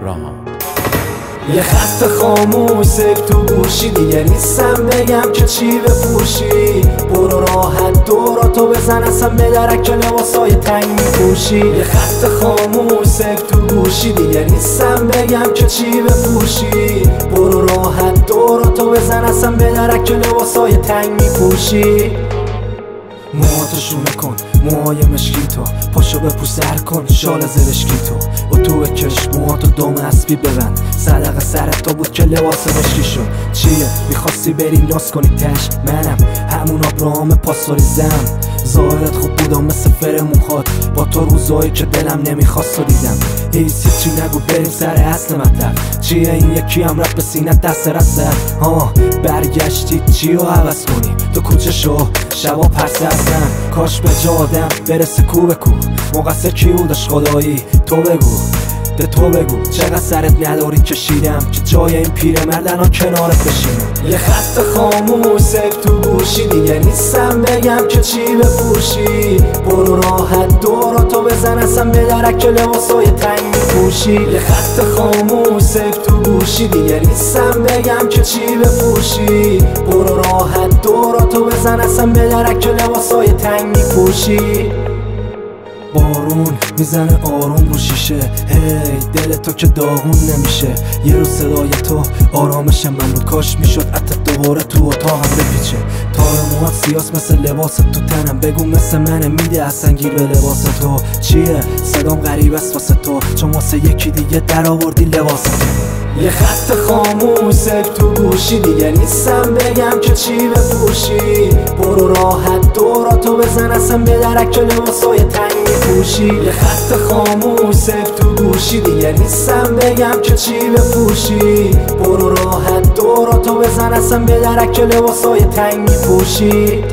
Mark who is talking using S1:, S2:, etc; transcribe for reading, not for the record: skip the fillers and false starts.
S1: راها.
S2: یه خط خاموش سک تو گوشی، دیگه نیستم بگم که چی بپوشی. برو راحت دوراتو بزن، اصلا به درک لباسای تنگ میپوشی. یه خط خاموش سک تو گوشی، دیگه نیستم بگم که چی بپوشی. برو راحت دوراتو بزن، اصلا به درک لباسای تنگ میپوشی. موهاتو شونه کن، موهای مشکی تو، پاشو بپوش سر کن، شال زرشکی تو، اتو بکش، موهاتو دم اسبی ببند، صدقه سرت تا بود که لباس مشکی شد. چیه میخواستی بری ناز کنی تش؟ منم همون ابراهام پاسوریزم. ظاهرت خوب بودم مثل فر موهات، با تو روزایی که دلم نمیخواست و دیدم. هیچی نگو بریم سر اصل مطلب. چیه این یکی هم رفت به سینت دست رد زد؟ برگشتی چیو عوض کنی؟ تو کوچه شو شبا پرسه هستن، کاش به جا آدم برسه کو به کو. مقصر کی بودش خدایی؟ تو بگو، به تو بگو چقدر سرت نداری کشیدم که جای این پیرمردن ها کنارت بشینم. یه خط خاموش سک تو گوشی، دیگه نیستم بگم که چی بپوشی. برو راحت دوراتو بزن، اصلا به درک لباسای تنگ میپوشی. یه خط خاموش سک تو گوشی، دیگه نیستم بگم که چی بپوشی. برو راحت دوراتو بزن، اصلا به درک لباسای تنگ میپوشی. بارون میزنه آروم رو شیشه، هی دل تو که داغون نمیشه. یه روز صدای تو آرامش من بود، کاش میشد عطر دوباره تو اتاقم بپیچه. تار موهات سیاس مثل لباست تو تنم، بگو مثل منه میده اصلا گیر به لباس تو. چیه صدام غریب است واسه تو، چون واسه یکی دیگه در آوردی لباس تو. یه خط خاموش سک تو گوشی، دیگه نیستم بگم که چی بپوشی. برو راحت دوراتو بزن، اصلا به درک لباسای تنگ میپوشی. یه خط خاموش سک تو گوشی، دیگه نیستم بگم که چی بپوشی. برو راحت دوراتو بزن، اصلا به درک لباسای تنگ میپوشی.